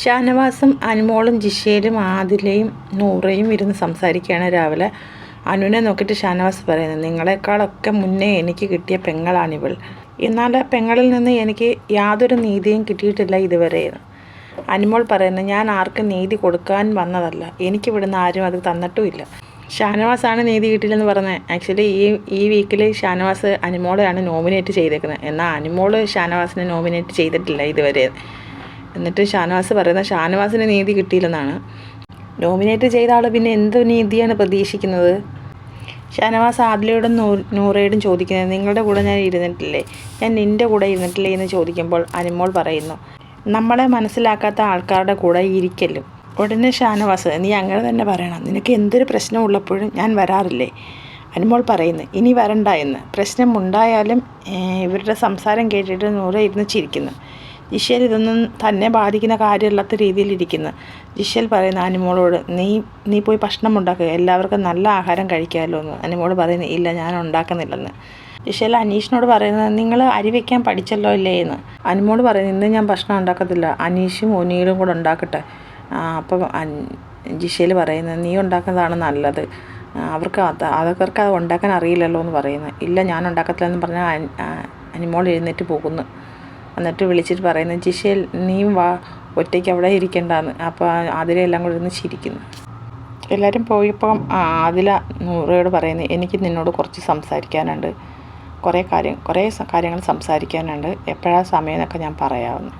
ഷാനവാസും അനുമോളും ജിഷയിലും ആദിലയും നൂറയും ഇരുന്ന് സംസാരിക്കുകയാണ് രാവിലെ. അനുവിനെ നോക്കിയിട്ട് ഷാനവാസ് പറയുന്നത്, നിങ്ങളെക്കാളൊക്കെ മുന്നേ എനിക്ക് കിട്ടിയ പെങ്ങളാണിവൾ. എന്നാൽ പെങ്ങളിൽ നിന്ന് എനിക്ക് യാതൊരു നീതിയും കിട്ടിയിട്ടില്ല ഇതുവരെ. അനുമോൾ പറയുന്നത്, ഞാൻ ആർക്കും നീതി കൊടുക്കാൻ വന്നതല്ല, എനിക്കിവിടുന്ന് ആരും അത് തന്നിട്ടുമില്ല. ഷാനവാസാണ് നീതി കിട്ടിയില്ലെന്ന് പറഞ്ഞത്. ആക്ച്വലി ഈ വീക്കിൽ ഷാനവാസ് അനുമോളെയാണ് നോമിനേറ്റ് ചെയ്തേക്കുന്നത്. എന്നാൽ അനുമോൾ ഷാനവാസിനെ നോമിനേറ്റ് ചെയ്തിട്ടില്ല ഇതുവരെ. എന്നിട്ട് ഷാനവാസ് പറയുന്നത് ഷാനവാസിന് നീതി കിട്ടിയില്ലെന്നാണ്. നോമിനേറ്റ് ചെയ്ത ആൾ പിന്നെ എന്ത് നീതിയാണ് പ്രതീക്ഷിക്കുന്നത്? ഷാനവാസ് ആദിലയോടും നൂറയോടും ചോദിക്കുന്നത്, നിങ്ങളുടെ കൂടെ ഞാൻ ഇരുന്നിട്ടില്ലേ, ഞാൻ നിൻ്റെ കൂടെ ഇരുന്നിട്ടില്ലേ എന്ന് ചോദിക്കുമ്പോൾ അനുമോൾ പറയുന്നു, നമ്മളെ മനസ്സിലാക്കാത്ത ആൾക്കാരുടെ കൂടെ ഇരിക്കലും. ഉടനെ ഷാനവാസ്, നീ അങ്ങനെ തന്നെ പറയണം, നിനക്ക് എന്തൊരു പ്രശ്നമുള്ളപ്പോഴും ഞാൻ വരാറില്ലേ. അനുമോൾ പറയുന്നു, ഇനി വരണ്ട എന്ന്. പ്രശ്നമുണ്ടായാലും ഇവരുടെ സംസാരം കേട്ടിട്ട് നൂറ ഇരുന്ന് ചിരിക്കുന്നു. ജിഷേൽ ഇതൊന്നും തന്നെ ബാധിക്കുന്ന കാര്യമില്ലാത്ത രീതിയിലിരിക്കുന്നു. ജിഷേൽ പറയുന്ന അനുമോളോട്, നീ പോയി ഭക്ഷണം ഉണ്ടാക്കുക, എല്ലാവർക്കും നല്ല ആഹാരം കഴിക്കാമല്ലോ എന്ന്. അനുമോൾ പറയുന്നത്, ഇല്ല ഞാൻ ഉണ്ടാക്കുന്നില്ലെന്ന്. ജിഷേൽ അനീഷിനോട് പറയുന്നത്, നിങ്ങൾ അരി വയ്ക്കാൻ പഠിച്ചല്ലോ ഇല്ലേ എന്ന്. അനുമോൾ പറയുന്നത്, ഇന്ന് ഞാൻ ഭക്ഷണം ഉണ്ടാക്കത്തില്ല, അനീഷും ഒനീലും കൂടെ ഉണ്ടാക്കട്ടെ. അപ്പം ജിഷേൽ പറയുന്നത്, നീ ഉണ്ടാക്കുന്നതാണ് നല്ലത്, അവർക്ക് അത് ഉണ്ടാക്കാൻ അറിയില്ലല്ലോ എന്ന് പറയുന്നത്. ഇല്ല ഞാൻ ഉണ്ടാക്കത്തില്ലെന്ന് പറഞ്ഞാൽ അനുമോൾ എഴുന്നേറ്റ് പോകുന്നു. എന്നിട്ട് വിളിച്ചിട്ട് പറയുന്നത്, ജിഷേൽ നീ വാ, ഒറ്റയ്ക്ക് അവിടെ ഇരിക്കണ്ടെന്ന്. അപ്പോൾ അതിലെല്ലാം കൂടി ഇരുന്ന് ചിരിക്കുന്നു. എല്ലാവരും പോയപ്പം അതില നൂറയോട് പറയുന്നത്, എനിക്ക് നിന്നോട് കുറച്ച് സംസാരിക്കാനുണ്ട്, കുറേ കാര്യങ്ങൾ സംസാരിക്കാനുണ്ട്, എപ്പോഴാണ് സമയം എന്നൊക്കെ ഞാൻ പറയാമെന്ന്.